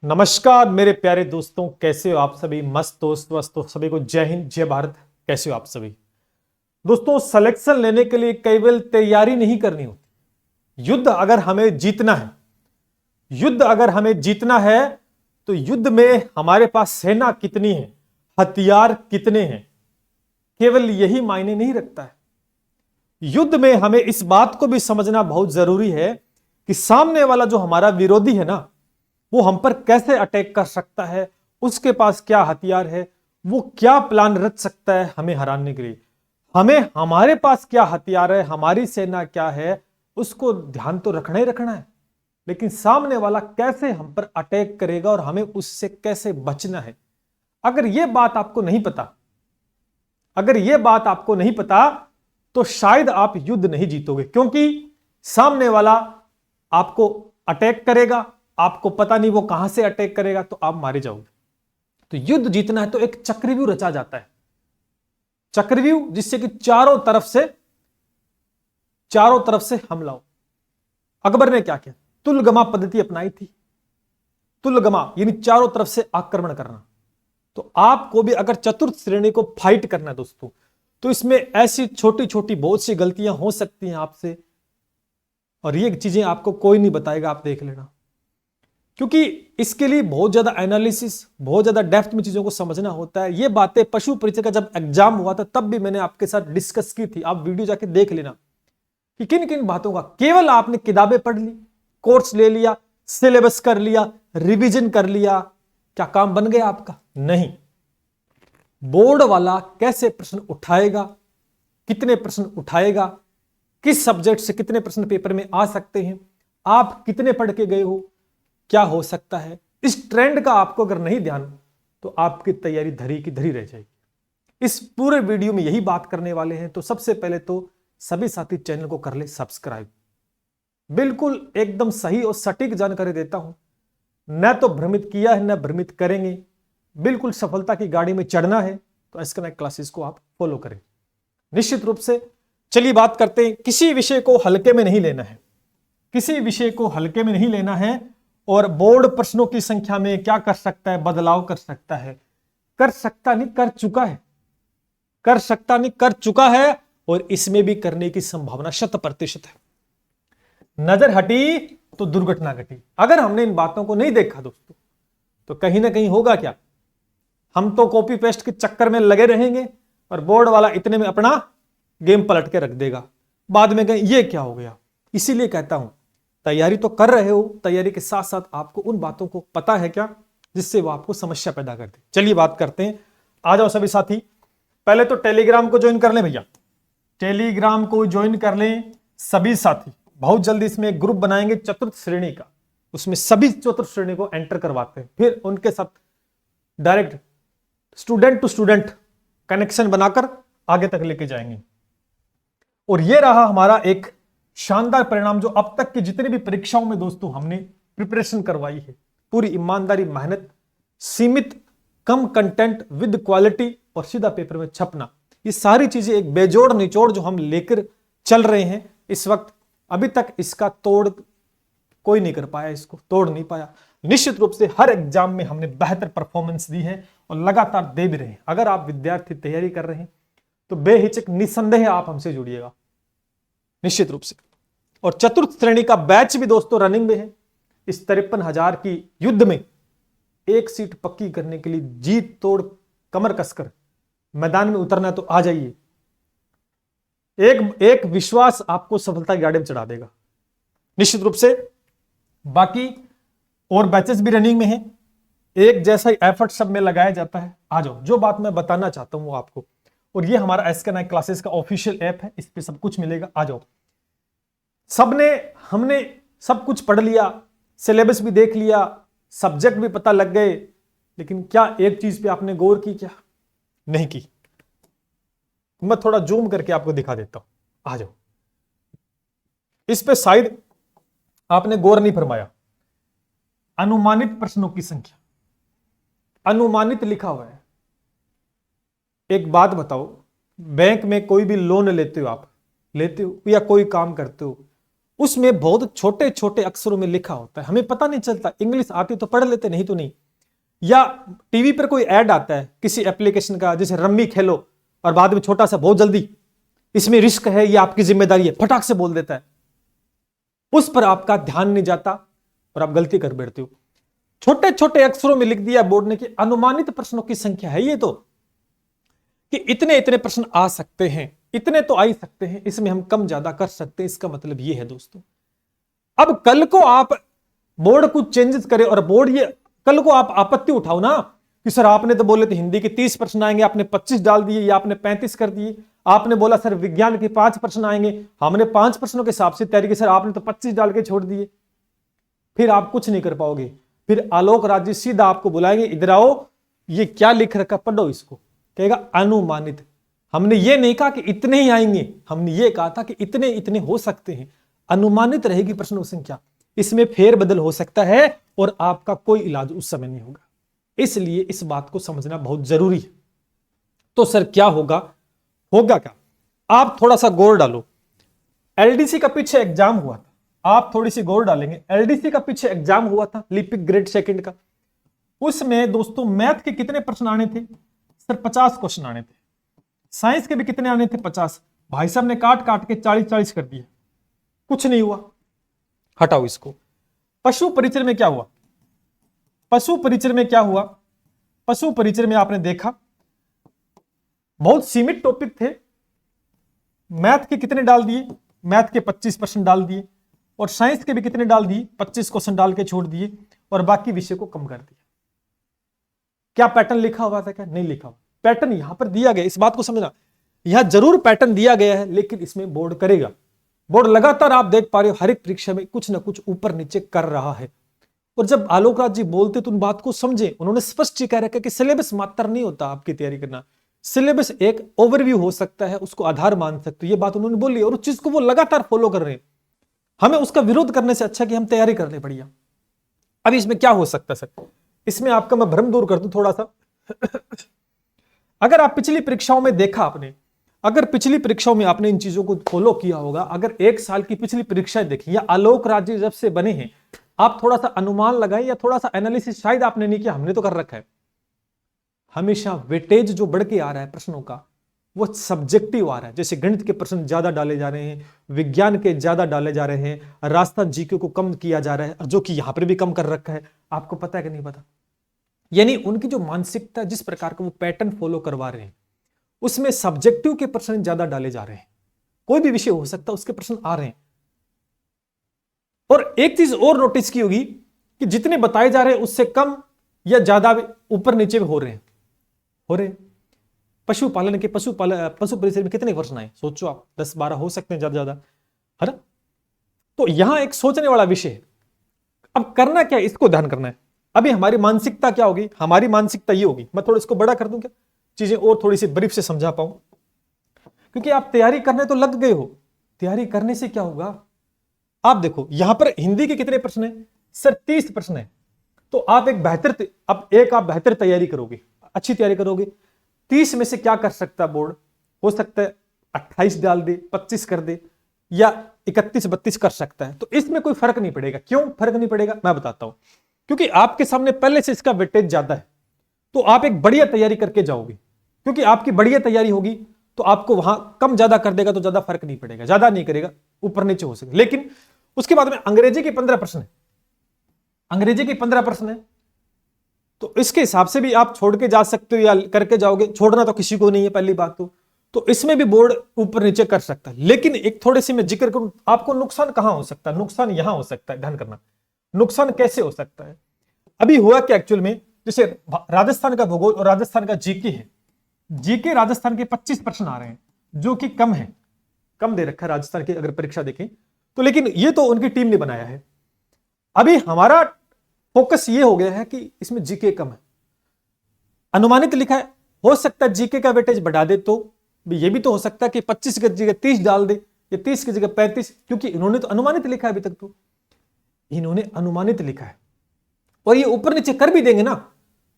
नमस्कार मेरे प्यारे दोस्तों, कैसे हो आप सभी। मस्त दोस्त वस्त सभी को जय हिंद जय भारत। कैसे हो आप सभी दोस्तों। सिलेक्शन लेने के लिए केवल तैयारी नहीं करनी होती। युद्ध अगर हमें जीतना है तो युद्ध में हमारे पास सेना कितनी है, हथियार कितने हैं, केवल यही मायने नहीं रखता है। युद्ध में हमें इस बात को भी समझना बहुत जरूरी है कि सामने वाला जो हमारा विरोधी है ना, वो हम पर कैसे अटैक कर सकता है, उसके पास क्या हथियार है, वो क्या प्लान रच सकता है हमें हराने के लिए। हमें हमारे पास क्या हथियार है, हमारी सेना क्या है, उसको ध्यान तो रखना ही रखना है। लेकिन सामने वाला कैसे हम पर अटैक करेगा और हमें उससे कैसे बचना है, अगर यह बात आपको नहीं पता, तो शायद आप युद्ध नहीं जीतोगे। क्योंकि सामने वाला आपको अटैक करेगा, आपको पता नहीं वो कहां से अटैक करेगा, तो आप मारे जाओगे। तो युद्ध जीतना है तो एक चक्रव्यूह रचा जाता है, चक्रव्यूह, जिससे कि चारों तरफ से हमला हो। अकबर ने क्या किया, तुलगमा पद्धति अपनाई थी। तुलगमा यानी चारों तरफ से आक्रमण करना। तो आपको भी अगर चतुर्थ श्रेणी को फाइट करना है दोस्तों, तो इसमें ऐसी छोटी छोटी बहुत सी गलतियां हो सकती हैं आपसे, और ये चीजें आपको कोई नहीं बताएगा, आप देख लेना। क्योंकि इसके लिए बहुत ज्यादा एनालिसिस, बहुत ज्यादा डेप्थ में चीजों को समझना होता है। ये बातें पशु परिचय का जब एग्जाम हुआ था तब भी मैंने आपके साथ डिस्कस की थी, आप वीडियो जाके देख लेना कि किन किन बातों का। केवल आपने किताबें पढ़ ली, कोर्स ले लिया, सिलेबस कर लिया, रिवीजन कर लिया, क्या काम बन गया आपका? नहीं। बोर्ड वाला कैसे प्रश्न उठाएगा, कितने प्रश्न उठाएगा, किस सब्जेक्ट से कितने प्रश्न पेपर में आ सकते हैं, आप कितने पढ़ के गए हो, क्या हो सकता है, इस ट्रेंड का आपको अगर नहीं ध्यान, तो आपकी तैयारी धरी की धरी रह जाएगी। इस पूरे वीडियो में यही बात करने वाले हैं। तो सबसे पहले तो सभी साथी चैनल को कर ले सब्सक्राइब। बिल्कुल एकदम सही और सटीक जानकारी देता हूं, न तो भ्रमित किया है न भ्रमित करेंगे। बिल्कुल सफलता की गाड़ी में चढ़ना है तो एसके क्लासेस को आप फॉलो करें निश्चित रूप से। चलिए बात करते हैं। किसी विषय को हल्के में नहीं लेना है, किसी विषय को हल्के में नहीं लेना है। और बोर्ड प्रश्नों की संख्या में क्या कर सकता है, बदलाव कर सकता है। कर सकता नहीं, कर चुका है। कर सकता नहीं, कर चुका है, और इसमें भी करने की संभावना 100% है। नजर हटी तो दुर्घटना घटी। अगर हमने इन बातों को नहीं देखा दोस्तों, तो कहीं ना कहीं होगा क्या, हम तो कॉपी पेस्ट के चक्कर में लगे रहेंगे और बोर्ड वाला इतने में अपना गेम पलट के रख देगा। बाद में कहें ये क्या हो गया। इसीलिए कहता हूं, तैयारी तो कर रहे हो, तैयारी के साथ साथ आपको उन बातों को पता है क्या, जिससे वो आपको समस्या पैदा कर दे। चलिए बात करते हैं। आ जाओ सभी साथी, पहले तो टेलीग्राम को ज्वाइन कर लें भैया, टेलीग्राम को ज्वाइन कर लें सभी साथी। बहुत जल्दी इसमें एक ग्रुप बनाएंगे चतुर्थ श्रेणी का, उसमें सभी चतुर्थ श्रेणी को एंटर करवाते हैं, फिर उनके साथ direct student to student connection बनाकर आगे तक लेके जाएंगे। और यह रहा हमारा एक शानदार परिणाम, जो अब तक की जितनी भी परीक्षाओं में दोस्तों हमने प्रिपरेशन करवाई है, पूरी ईमानदारी, मेहनत, सीमित, कम कंटेंट विद क्वालिटी और सीधा पेपर में छपना, ये सारी चीजें एक बेजोड़ निचोड़ जो हम लेकर चल रहे हैं इस वक्त। अभी तक इसका तोड़ कोई नहीं कर पाया, इसको तोड़ नहीं पाया। निश्चित रूप से हर एग्जाम में हमने बेहतर परफॉर्मेंस दी है और लगातार दे भी रहे हैं। अगर आप विद्यार्थी तैयारी कर रहे हैं तो बेहिचक निसंदेह आप हमसे जुड़िएगा निश्चित रूप से। और चतुर्थ श्रेणी का बैच भी दोस्तों रनिंग में है। इस 53,000 की युद्ध में एक सीट पक्की करने के लिए जीत तोड़ कमर कसकर मैदान में उतरना, तो आ जाइए। एक विश्वास आपको सफलता की गाड़ी में चढ़ा देगा निश्चित रूप से। बाकी और बैचेस भी रनिंग में हैं, एक जैसा ही एफर्ट सब में लगाया जाता है। आ जाओ, जो बात मैं बताना चाहता हूं वो आपको। और ये हमारा एसके क्लासेस का ऑफिशियल ऐप है, इस पे सब कुछ मिलेगा। आ जाओ। हमने सब कुछ पढ़ लिया, सिलेबस भी देख लिया, सब्जेक्ट भी पता लग गए, लेकिन क्या एक चीज पे आपने गौर की? क्या नहीं की? मैं थोड़ा जूम करके आपको दिखा देता हूं। आ जाओ। इस पे शायद आपने गौर नहीं फरमाया। अनुमानित प्रश्नों की संख्या, अनुमानित लिखा हुआ है। एक बात बताओ, बैंक में कोई भी लोन लेते हो, आप लेते हो या कोई काम करते हो, उसमें बहुत छोटे छोटे अक्षरों में लिखा होता है, हमें पता नहीं चलता। इंग्लिश आती तो पढ़ लेते, नहीं तो नहीं। या टीवी पर कोई ऐड आता है किसी एप्लीकेशन का, जैसे रम्मी खेलो, और बाद में छोटा सा बहुत जल्दी, इसमें रिस्क है, ये आपकी जिम्मेदारी है, फटाक से बोल देता है। उस पर आपका ध्यान नहीं जाता और आप गलती कर बैठते हो। छोटे छोटे अक्षरों में लिख दिया बोर्ड ने कि अनुमानित प्रश्नों की संख्या है ये तो, कि इतने इतने प्रश्न आ सकते हैं, इतने तो आ ही सकते हैं, इसमें हम कम ज्यादा कर सकते हैं। इसका मतलब ये है दोस्तों, अब कल को आप बोर्ड कुछ चेंजेस करें और बोर्ड ये कल को आप आपत्ति उठाओ ना कि सर आपने तो बोले थे हिंदी के 30 प्रश्न आएंगे, आपने 25 डाल दिए या आपने 35 कर दिए। आपने बोला सर विज्ञान के 5 प्रश्न आएंगे, हमने 5 प्रश्नों के हिसाब से तैयारी की, सर आपने तो 25 डाल के छोड़ दिए। फिर आप कुछ नहीं कर पाओगे। फिर आलोक राज जी सीधा आपको बुलाएंगे, इधर आओ, ये क्या लिख रखा, पढ़ो इसको। कहेगा अनुमानित। हमने ये नहीं कहा कि इतने ही आएंगे, हमने ये कहा था कि इतने इतने हो सकते हैं। अनुमानित रहेगी प्रश्नों की संख्या, इसमें फेरबदल हो सकता है और आपका कोई इलाज उस समय नहीं होगा। इसलिए इस बात को समझना बहुत जरूरी है। तो सर क्या होगा, होगा क्या, आप थोड़ा सा गौर डालो। एलडीसी का पीछे एग्जाम हुआ था, आप थोड़ी सी गौर डालेंगे। एलडीसी का पीछे एग्जाम हुआ था, लिपिक ग्रेड सेकंड का। उसमें दोस्तों मैथ के कितने प्रश्न आने थे सर? 50 क्वेश्चन आने थे। साइंस के भी कितने आने थे? 50। भाई साहब ने काट काट के 40-40 कर दिए, कुछ नहीं हुआ। हटाओ इसको। पशु परिचय में क्या हुआ? पशु परिचय में क्या हुआ? पशु परिचय में आपने देखा बहुत सीमित टॉपिक थे। मैथ के कितने डाल दिए? मैथ के 25% डाल दिए, और साइंस के भी कितने डाल दिए? 25 क्वेश्चन डाल के छोड़ दिए, और बाकी विषय को कम कर दिया। क्या पैटर्न लिखा हुआ था? क्या नहीं लिखा हुआ? पैटर्न यहां पर दिया गया, इस बात को समझना। यहां जरूर पैटर्न दिया गया है, लेकिन इसमें बोर्ड करेगा। बोर्ड लगातार आप देख पा रहे हो हर एक परीक्षा में कुछ ना कुछ ऊपर नीचे कर रहा है। और जब आलोक राज जी बोलते तो उन बात को समझे। उन्होंने स्पष्ट कह रखा कि सिलेबस मात्र नहीं होता आपकी तैयारी करना, सिलेबस एक ओवरव्यू हो सकता है, उसको आधार मान सकते हो। ये बात उन्होंने बोली और उस चीज को वो लगातार फॉलो कर रहे हैं। हमें उसका विरोध करने से अच्छा कि हम तैयारी कर ले बढ़िया। अब इसमें क्या हो सकता है सर? इसमें आपका मैं भ्रम दूर कर दूं थोड़ा सा। अगर आप पिछली परीक्षाओं में देखा आपने, अगर पिछली परीक्षाओं में आपने इन चीजों को फॉलो किया होगा, अगर 1 साल की पिछली परीक्षाएं देखी या आलोक राज जी जब से बने हैं, आप थोड़ा सा अनुमान लगाएं या थोड़ा सा एनालिसिस, शायद आपने नहीं किया, हमने तो कर रखा है। हमेशा वेटेज जो बढ़ के आ रहा है प्रश्नों का, वो सब्जेक्टिव आ रहा है। जैसे गणित के प्रश्न ज्यादा डाले जा रहे हैं, विज्ञान के ज्यादा डाले जा रहे हैं, राजस्थान जीके को कम किया जा रहा है, जो कि यहां पर भी कम कर रखा है। आपको पता है कि नहीं पता? यानी उनकी जो मानसिकता, जिस प्रकार का वो पैटर्न फॉलो करवा रहे हैं, उसमें सब्जेक्टिव के प्रश्न ज्यादा डाले जा रहे हैं। कोई भी विषय हो सकता है, उसके प्रश्न आ रहे हैं। और एक चीज और नोटिस की होगी कि जितने बताए जा रहे हैं उससे कम या ज्यादा ऊपर नीचे हो रहे हैं। पशुपालन के पशु परिचय में कितने प्रश्न आए? सोचो आप, 10-12 हो सकते हैं ज्यादा ज्यादा, है ना? तो यहां एक सोचने वाला विषय है। अब करना क्या है, इसको ध्यान करना है। अभी हमारी मानसिकता क्या होगी? हमारी मानसिकता ये होगी, मैं थोड़ा इसको बड़ा कर दूं क्या, चीजें और थोड़ी सी ब्रीफ से समझा पाऊं, क्योंकि आप तैयारी करने तो लग गए हो। तैयारी करने से क्या होगा? आप देखो यहां पर हिंदी के कितने प्रश्न है सर? 30 प्रश्न है। तो आप एक बेहतर तैयारी करोगे, अच्छी तैयारी करोगे। 30 में से क्या कर सकता है बोर्ड? हो सकता है 28 डाल दे, 25 कर दे, या 31-32 कर सकता है। तो इसमें कोई फर्क नहीं पड़ेगा। क्यों फर्क नहीं पड़ेगा, मैं बताता हूं। क्योंकि आपके सामने पहले से इसका वेटेज ज्यादा है, तो आप एक बढ़िया तैयारी करके जाओगे। क्योंकि आपकी बढ़िया तैयारी होगी तो आपको वहां कम ज्यादा कर देगा तो ज्यादा फर्क नहीं पड़ेगा, ज्यादा नहीं करेगा, ऊपर नीचे हो सके। लेकिन उसके बाद में अंग्रेजी के 15 प्रश्न है, अंग्रेजी के 15 प्रश्न है, तो इसके हिसाब से भी आप छोड़ के जा सकते हो या करके जाओगे। छोड़ना तो किसी को नहीं है, पहली बात तो इसमें भी बोर्ड ऊपर नीचे कर सकता है। लेकिन एक थोड़ी सी मैं जिक्र करूं, आपको नुकसान कहां हो सकता है? नुकसान यहां हो सकता है, ध्यान करना। नुकसान कैसे हो सकता है? अभी हुआ क्या एक्चुअल में, जैसे राजस्थान का भूगोल और राजस्थान का जीके है। जीके राजस्थान के 25 प्रश्न आ रहे हैं, जो कि कम है, कम दे रखा है राजस्थान की अगर परीक्षा देखें तो। लेकिन ये तो उनकी टीम ने बनाया है। अभी हमारा फोकस ये हो गया है कि इसमें जीके कम है, अनुमानित लिखा है। हो सकता है जीके का वेटेज बढ़ा दे, तो ये भी तो हो सकता है कि 25 की जगह 30 डाल दे या 30 की जगह 35, क्योंकि इन्होंने तो अनुमानित लिखा है। अभी तक तो इन्होंने अनुमानित लिखा है, और ये ऊपर नीचे कर भी देंगे ना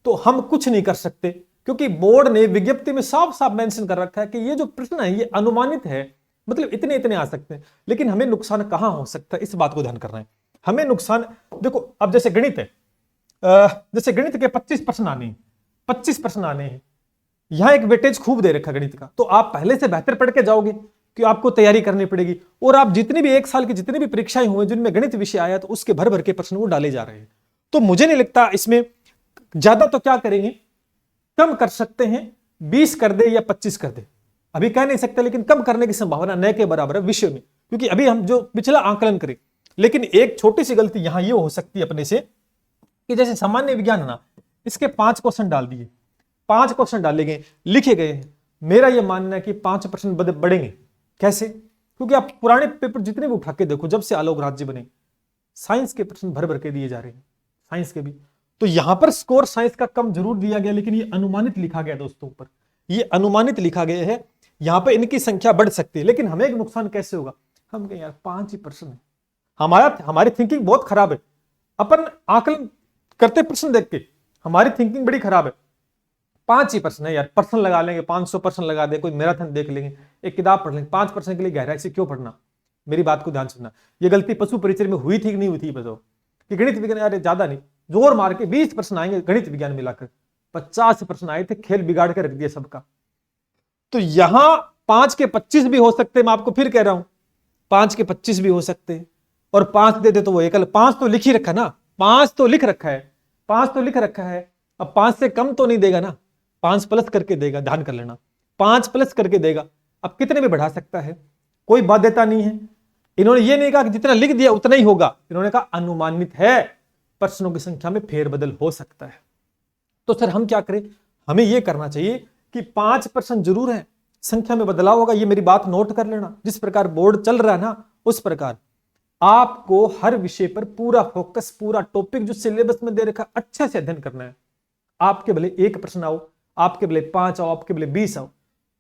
तो हम कुछ नहीं कर सकते, क्योंकि बोर्ड ने विज्ञप्ति में साफ साफ मेंशन कर रखा है कि ये जो प्रश्न है ये अनुमानित है, मतलब इतने इतने आ सकते हैं, लेकिन हमें नुकसान कहां हो सकता है, इस बात को ध्यान करना है। हमें नुकसान, देखो अब जैसे गणित है, जैसे गणित के 25 प्रश्न आने हैं, 25 प्रश्न आने हैं, यहां एक वेटेज खूब दे रखा गणित का, तो आप पहले से बेहतर पढ़ के जाओगे कि आपको तैयारी करनी पड़ेगी। और आप जितनी भी एक साल की जितनी भी परीक्षाएं हुई जिनमें गणित विषय आया, तो उसके भर भर के प्रश्न वो डाले जा रहे हैं। तो मुझे नहीं लगता इसमें ज्यादा, तो क्या करेंगे, कम कर सकते हैं, 20 कर दे या 25 कर दे, अभी कह नहीं सकते, लेकिन कम करने की संभावना न के बराबर है विषय में, क्योंकि अभी हम जो पिछला आंकलन करें। लेकिन एक छोटी सी गलती यहां ये हो सकती है अपने से, कि जैसे सामान्य विज्ञान है ना, इसके 5 क्वेश्चन डाल दिए, 5 क्वेश्चन डाले गए, लिखे गए हैं, मेरा यह मानना है कि 5% बढ़ेंगे। कैसे? क्योंकि आप पुराने पेपर जितने भी उठा के देखो, जब से आलोक राज्य बने, साइंस के प्रश्न भर भर के दिए जा रहे हैं, साइंस के भी। तो यहां पर स्कोर साइंस का कम जरूर दिया गया, लेकिन ये अनुमानित लिखा गया दोस्तों, ऊपर ये अनुमानित लिखा गया है, यहां पर इनकी संख्या बढ़ सकती है। लेकिन हमें एक नुकसान कैसे होगा, हम कहें यार 5 ही प्रश्न है, हमारी थिंकिंग बहुत खराब है, अपन आकलन करते प्रश्न देख के हमारी थिंकिंग बड़ी खराब है। 5 ही प्रश्न है यार, प्रश्न लगा लेंगे, 500 प्रश्न लगा दे, कोई मैराथन देख लेंगे, एक किताब पढ़ लेंगे, 5 प्रश्न के लिए गहराई से क्यों पढ़ना। मेरी बात को ध्यान सुनना, ये गलती पशु परिचय में हुई थी कि नहीं हुई थी बताओ, कि गणित विज्ञान यार ज्यादा नहीं, जोर मार के 20 प्रश्न आएंगे गणित विज्ञान मिलाकर, 50 प्रश्न आए थे, खेल बिगाड़ कर रख दिया सबका। तो यहां 5 के 25 भी हो सकते हैं, मैं आपको फिर कह रहा हूं 5 के 25 भी हो सकते हैं, और 5 दे दे तो वो एकल, 5 तो लिख ही रखा ना, 5 तो लिख रखा है, 5 तो लिख रखा है, अब 5 से कम तो नहीं देगा ना, 5 प्लस करके देगा, ध्यान कर लेना, 5 प्लस करके देगा। अब कितने भी बढ़ा सकता है, कोई बाध्यता नहीं है। इन्होंने ये नहीं कहा कि जितना लिख दिया उतना ही होगा, इन्होंने कहा अनुमानित है, प्रश्नों की संख्या में फेरबदल हो सकता है। तो सर हम क्या करें, हमें यह करना चाहिए कि 5 प्रश्न जरूर है, संख्या में बदलाव होगा, ये मेरी बात नोट कर लेना। जिस प्रकार बोर्ड चल रहा है ना, उस प्रकार आपको हर विषय पर पूरा फोकस, पूरा टॉपिक जो सिलेबस में दे रखा अच्छे से अध्ययन करना है। आपके भले 1 प्रश्न आओ, आपके भले 5 आओ, आपके भले 20 आओ,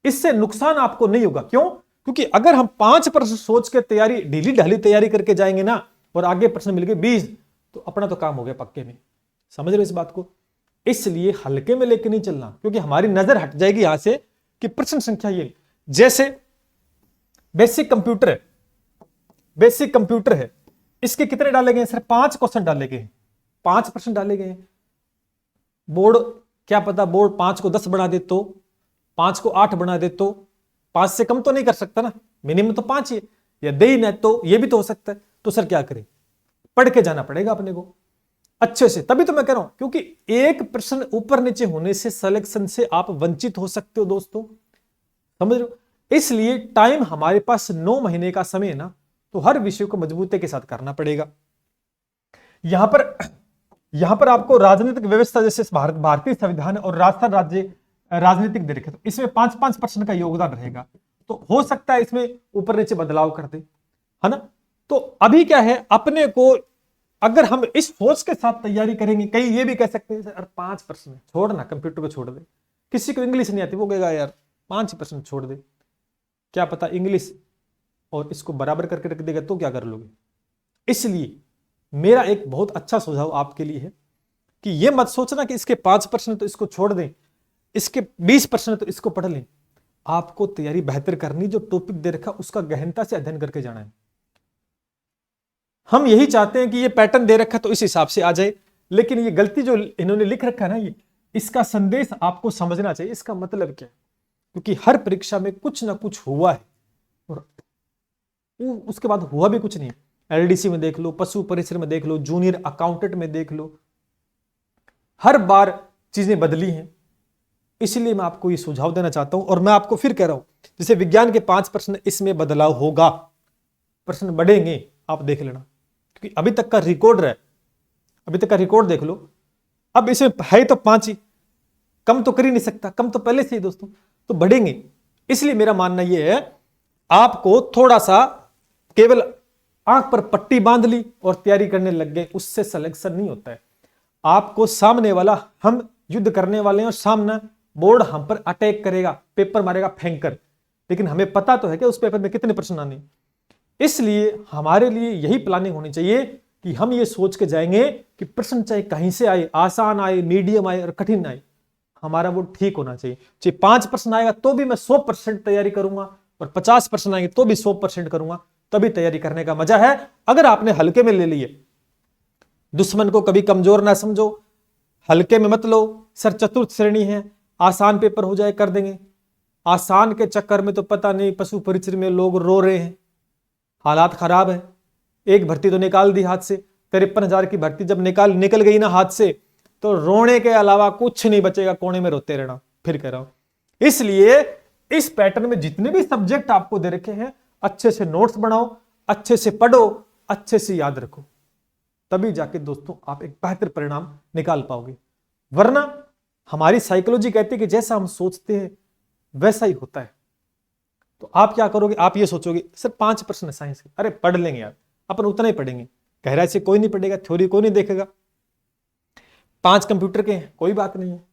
इससे नुकसान आपको नहीं होगा। क्यों? क्योंकि अगर हम 5 प्रश्न सोच के तैयारी, ढीली ढाली तैयारी करके जाएंगे ना, और आगे प्रश्न मिल गए 20, तो अपना तो काम हो गया पक्के में। समझ रहे हो इस बात को? इसलिए हल्के में लेके नहीं चलना, क्योंकि हमारी नजर हट जाएगी यहां से कि प्रश्न संख्या ये, जैसे बेसिक कंप्यूटर है, बेसिक कंप्यूटर है, इसके कितने डाले गए? सिर्फ 5 क्वेश्चन डाले गए, 5 प्रश्न डाले गए। बोर्ड क्या पता, बोर्ड 5 को 10 बना दे तो, 5 को 8 बना दे तो, 5 से कम तो नहीं कर सकता ना, मिनिमम तो 5 ही है, या दे ही ना, तो ये भी तो हो सकता है। तो सर क्या करें, पढ़ के जाना पड़ेगा अपने को अच्छे से। तभी तो मैं कह रहा हूं, क्योंकि एक प्रश्न ऊपर नीचे होने से सिलेक्शन से आप वंचित हो सकते हो दोस्तों, समझ रहे हो? इसलिए टाइम हमारे पास 9 महीने का समय है ना, तो हर विषय को मजबूती के साथ करना पड़ेगा। यहां पर आपको राजनीतिक व्यवस्था, जैसे भारतीय संविधान और राजस्थान राज्य राजनीतिक दे रखे, तो इसमें 5-5 प्रश्न का योगदान रहेगा, तो हो सकता है इसमें ऊपर नीचे बदलाव कर दे, है ना। तो अभी क्या है, अपने को अगर हम इस सोच के साथ तैयारी करेंगे, कहीं ये भी कह सकते हैं सर 5 प्रश्न छोड़ना, कंप्यूटर को छोड़ दे, किसी को इंग्लिश नहीं आती, वो कहेगा यार 5 प्रश्न छोड़ दे, क्या पता इंग्लिश और इसको बराबर करके रख देगा, तो क्या कर लोगे। इसलिए मेरा एक बहुत अच्छा सुझाव आपके लिए है कि ये मत सोचना कि इसके 5 प्रश्न तो इसको छोड़ दें, इसके 20 प्रश्न तो इसको पढ़ लें। आपको तैयारी बेहतर करनी, जो टॉपिक दे रखा उसका गहनता से अध्ययन करके जाना है। हम यही चाहते हैं कि ये पैटर्न दे रखा तो इस हिसाब से आ जाए, लेकिन ये गलती जो इन्होंने लिख रखा है ना, ये इसका संदेश आपको समझना चाहिए, इसका मतलब क्या है। क्योंकि हर परीक्षा में कुछ ना कुछ हुआ है, और उसके बाद हुआ भी कुछ नहीं। एलडीसी में देख लो, पशु परिसर में देख लो, जूनियर अकाउंटेंट में देख लो, हर बार चीजें बदली हैं। इसलिए मैं आपको ये सुझाव देना चाहता हूं, और मैं आपको फिर कह रहा हूं, जैसे विज्ञान के 5 प्रश्न, इसमें बदलाव होगा, प्रश्न बढ़ेंगे, आप देख लेना, क्योंकि अभी तक का रिकॉर्ड है, अभी तक का रिकॉर्ड देख लो। अब इसमें है तो 5 ही, कम तो कर ही नहीं सकता, कम तो पहले से ही दोस्तों, तो बढ़ेंगे। इसलिए मेरा मानना यह है, आपको थोड़ा सा केवल आंख पर पट्टी बांध ली और तैयारी करने लग गए, उससे सिलेक्शन नहीं होता है। आपको सामने वाला, हम युद्ध करने वाले हैं और सामने बोर्ड हम पर अटैक करेगा, पेपर मारेगा फेंक कर, लेकिन हमें पता तो है कि उस पेपर में कितने प्रश्न आने। इसलिए हमारे लिए यही प्लानिंग होनी चाहिए कि हम ये सोच के जाएंगे कि प्रश्न चाहे कहीं से आए, आसान आए, मीडियम आए और कठिन आए, हमारा वो ठीक होना चाहिए। चाहे 5 प्रश्न आएगा तो भी मैं 100% तैयारी करूंगा, और 50% आएंगे तो भी 100% करूंगा, तभी तैयारी करने का मजा है। अगर आपने हल्के में ले लिए, दुश्मन को कभी कमजोर ना समझो, हल्के में मत लो। सर चतुर्थ श्रेणी है, आसान पेपर हो जाए कर देंगे, आसान के चक्कर में तो पता नहीं पशु परिचय में लोग रो रहे हैं, हालात खराब है। एक भर्ती तो निकाल दी हाथ से, 53,000 की भर्ती जब निकल गई ना हाथ से, तो रोने के अलावा कुछ नहीं बचेगा, कोने में रोते रहना। फिर कह रहा हूं, इसलिए इस पैटर्न में जितने भी सब्जेक्ट आपको दे रखे हैं, अच्छे से नोट्स बनाओ, अच्छे से पढ़ो, अच्छे से याद रखो, तभी जाके दोस्तों आप एक बेहतर परिणाम निकाल पाओगे। वरना हमारी साइकोलॉजी कहती है कि जैसा हम सोचते हैं वैसा ही होता है। तो आप क्या करोगे, आप ये सोचोगे सर 5% है साइंस के, अरे पढ़ लेंगे यार, अपन उतना ही पढ़ेंगे, गहराई से कोई नहीं पढ़ेगा, थ्योरी कोई नहीं देखेगा। 5 कंप्यूटर के हैं, कोई बात नहीं है,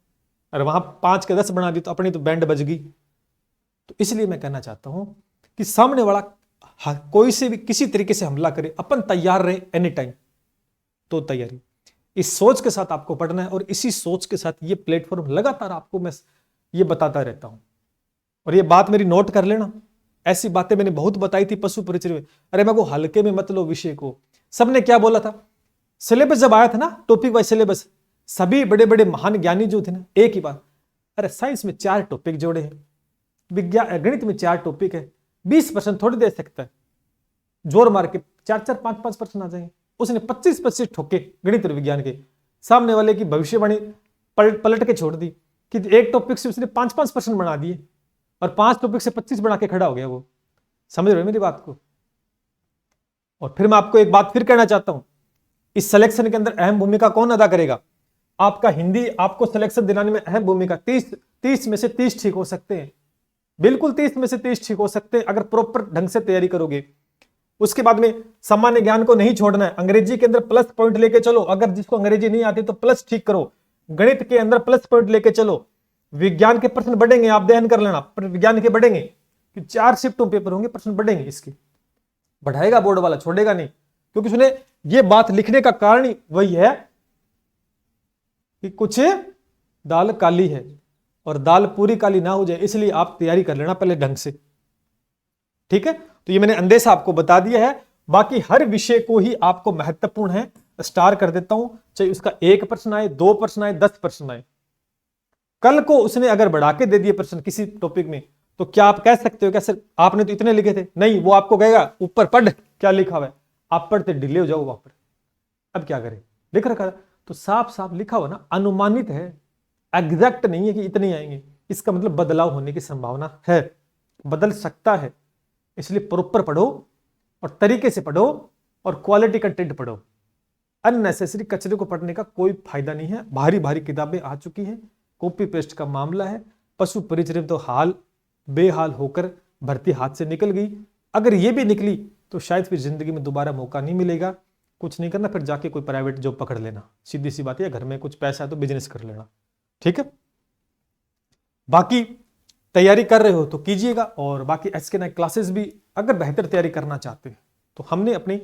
अरे वहां 5 के 10 बना दी तो अपनी तो बैंड बज गई। तो इसलिए मैं कहना चाहता हूं कि सामने वाला कोई से भी किसी तरीके से हमला करे, अपन तैयार रहे एनी टाइम। तो तैयारी इस सोच के साथ आपको पढ़ना है, और इसी सोच के साथ ये प्लेटफॉर्म लगातार आपको मैं ये बताता रहता हूं। और ये बात मेरी नोट कर लेना, ऐसी बातें मैंने बहुत बताई थी पशु परिचय में। अरे मैं को हल्के में मत लो विषय को। सबने क्या बोला था, सिलेबस जब आया था ना, टॉपिक वाइज सिलेबस, सभी बड़े बड़े महान ज्ञानी जो थे ना, एक ही बात, अरे साइंस में 4 टॉपिक जोड़े हैं, विज्ञान गणित में 4 टॉपिक है, 20% थोड़ी दे सकता है, जोर मार के 4-4, 5-5% आ जाएंगे। उसने 25-25 ठोके गणित और विज्ञान के, सामने वाले की भविष्यवाणी पलट के छोड़ दी कि एक टॉपिक से उसने 5-5% बना दिए, और 5 टॉपिक से 25 बना के खड़ा हो गया वो। समझ रहे हो मेरी बात को। और फिर मैं आपको एक बात फिर कहना चाहता हूं, इस सिलेक्शन के अंदर अहम भूमिका कौन अदा करेगा, आपका हिंदी आपको सिलेक्शन दिलाने में अहम भूमिका। 30 में से 30 ठीक हो सकते हैं, बिल्कुल 30 में से 30 ठीक हो सकते हैं, अगर प्रॉपर ढंग से तैयारी करोगे। उसके बाद में सामान्य ज्ञान को नहीं छोड़ना है, अंग्रेजी के अंदर प्लस पॉइंट लेके चलो, अगर जिसको अंग्रेजी नहीं आती तो प्लस ठीक करो, गणित के अंदर प्लस पॉइंट लेके चलो, विज्ञान के प्रश्न बढ़ेंगे, आप ध्यान कर लेना, विज्ञान के बढ़ेंगे कि 4 शिफ्टों पेपर होंगे, प्रश्न बढ़ेंगे, इसकी बढ़ाएगा बोर्ड वाला, छोड़ेगा नहीं। क्योंकि उसने ये बात लिखने का कारण ही वही है कि कुछ दाल काली है और दाल पूरी काली ना हो जाए, इसलिए आप तैयारी कर लेना पहले ढंग से, ठीक है। तो ये मैंने अंदेशा आपको बता दिया है, बाकी हर विषय को ही आपको महत्वपूर्ण है स्टार कर देता हूं, चाहे उसका 1 प्रश्न आए, 2 प्रश्न आए, 10 प्रश्न आए। कल को उसने अगर बढ़ा के दे दिए प्रश्न किसी टॉपिक में, तो क्या आप कह सकते हो क्या सर आपने तो इतने लिखे थे, नहीं, वो आपको कहेगा ऊपर पढ़ क्या लिखा हुआ है, आप पढ़ते डिले हो जाओ वहां पर। अब क्या करें, लिख रखा था तो साफ साफ लिखा हुआ ना, अनुमानित है, एग्जैक्ट नहीं है कि इतने आएंगे, इसका मतलब बदलाव होने की संभावना है, बदल सकता है। इसलिए प्रॉपर पढ़ो और तरीके से पढ़ो और क्वालिटी कंटेंट पढ़ो। अननेसेसरी कचरे को पढ़ने का कोई फायदा नहीं है। भारी भारी किताबें आ चुकी हैं, कॉपी पेस्ट का मामला है। पशु परिचय तो हाल बेहाल होकर भर्ती हाथ से निकल गई, अगर ये भी निकली तो शायद फिर जिंदगी में दोबारा मौका नहीं मिलेगा। कुछ नहीं करना, फिर जाके कोई प्राइवेट जॉब पकड़ लेना, सीधी सी बात है, घर में कुछ पैसा है तो बिजनेस कर लेना, ठीक है। बाकी तैयारी कर रहे हो तो कीजिएगा, और बाकी SK नाइक क्लासेस भी अगर बेहतर तैयारी करना चाहते हैं तो हमने अपने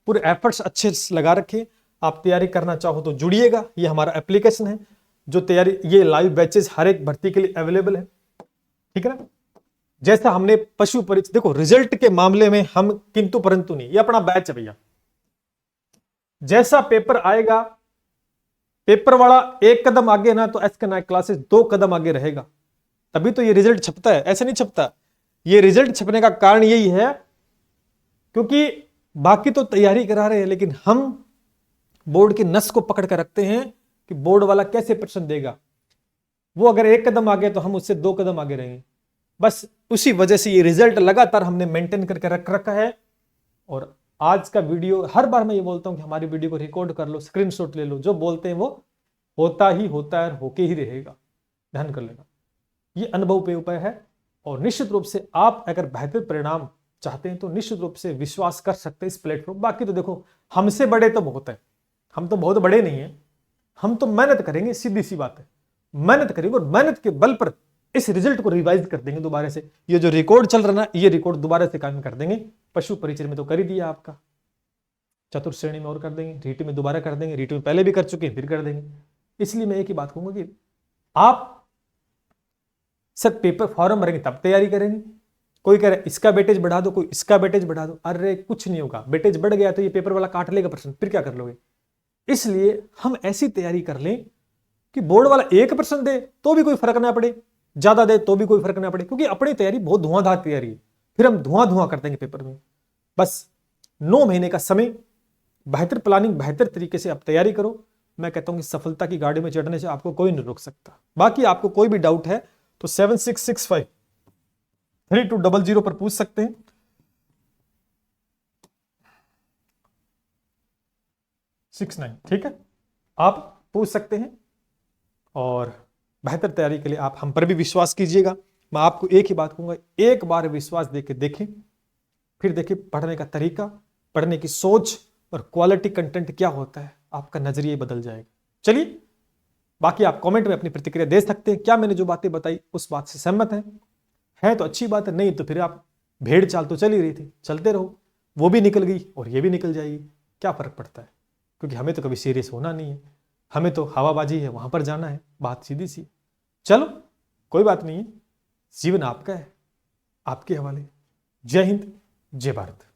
पूरे एफर्ट्स अच्छे से लगा रखे। आप तैयारी करना चाहो तो जुड़िएगा, ये हमारा एप्लीकेशन है जो तैयारी, ये लाइव बैचेस हर एक भर्ती के लिए अवेलेबल है, ठीक है ना। जैसा हमने पशु परिचय, देखो रिजल्ट के मामले में हम किंतु परंतु नहीं, ये अपना बैच है भैया। जैसा पेपर आएगा, पेपर वाला 1 कदम आगे ना तो SK नाइक क्लासेस 2 कदम आगे रहेगा, तभी तो ये रिजल्ट छपता है, ऐसे नहीं छपता। ये रिजल्ट छपने का कारण यही है क्योंकि बाकी तो तैयारी करा रहे हैं, लेकिन हम बोर्ड की नस को पकड़ कर रखते हैं कि बोर्ड वाला कैसे प्रश्न देगा। वो अगर 1 कदम आगे तो हम उससे 2 कदम आगे रहेंगे, बस उसी वजह से ये रिजल्ट लगातार हमने मेंटेन करके रख रखा है। और आज का वीडियो, हर बार मैं ये बोलता हूं कि हमारी वीडियो को रिकॉर्ड कर लो, स्क्रीनशॉट ले लो, जो बोलते हैं वो होता ही होता है और होके ही रहेगा, ध्यान कर लेना। ये अनुभव पे उपाय है, और निश्चित रूप से आप अगर बेहतर परिणाम चाहते हैं तो निश्चित रूप से विश्वास कर सकते हैं इस प्लेटफॉर्म। बाकी तो देखो हमसे बड़े तो बहुत है, हम तो बहुत बड़े नहीं है, हम तो मेहनत करेंगे, सीधी सी बात है, मेहनत करेंगे और मेहनत के बल पर इस रिजल्ट को रिवाइज कर देंगे दोबारा से। ये जो रिकॉर्ड चल रहा ना, ये रिकॉर्ड दोबारा से कायम कर देंगे। पशु परिचय में तो कर ही दिया आपका, चतुर्थ श्रेणी में और कर देंगे, रीटी में दोबारा कर देंगे, रीटी में पहले भी कर चुके हैं फिर कर देंगे। इसलिए मैं एक ही बात कहूंगा कि आप सब पेपर फॉर्म भरेंगे तब तैयारी करेंगे, कोई कह रहा है इसका वेटेज बढ़ा दो, कोई इसका वेटेज बढ़ा दो। अरे कुछ नहीं होगा, वेटेज बढ़ गया तो ये पेपर वाला काट लेगा प्रश्न, फिर क्या कर लोगे। इसलिए हम ऐसी तैयारी कर लें कि बोर्ड वाला 1% दे तो भी कोई फर्क ना पड़े, ज्यादा दे तो भी कोई फर्क ना पड़े, क्योंकि अपनी तैयारी बहुत धुआंधार तैयारी है, फिर हम धुआं धुआं कर देंगे पेपर में। बस 9 महीने का समय, बेहतर प्लानिंग, बेहतर तरीके से आप तैयारी करो। मैं कहता हूं कि सफलता की गाड़ी में चढ़ने से आपको कोई नहीं रोक सकता। बाकी आपको कोई भी डाउट है तो 76653200 पर पूछ सकते हैं। ठीक है, आप पूछ सकते हैं। और बेहतर तैयारी के लिए आप हम पर भी विश्वास कीजिएगा। मैं आपको एक ही बात कहूंगा, एक बार विश्वास देके देखें, फिर देखिए पढ़ने का तरीका, पढ़ने की सोच और क्वालिटी कंटेंट क्या होता है, आपका नजरिया बदल जाएगा। चलिए, बाकी आप कमेंट में अपनी प्रतिक्रिया दे सकते हैं। क्या मैंने जो बातें बताई उस बात से सहमत है तो अच्छी बात है, नहीं तो फिर आप भेड़ चाल तो चल ही रही थी, चलते रहो, वो भी निकल गई और ये भी निकल जाएगी, क्या फर्क पड़ता है। क्योंकि हमें तो कभी सीरियस होना नहीं है, हमें तो हवाबाजी है, वहां पर जाना है, बात सीधी सी। चलो कोई बात नहीं है, जीवन आपका है, आपके हवाले। जय हिंद, जय भारत।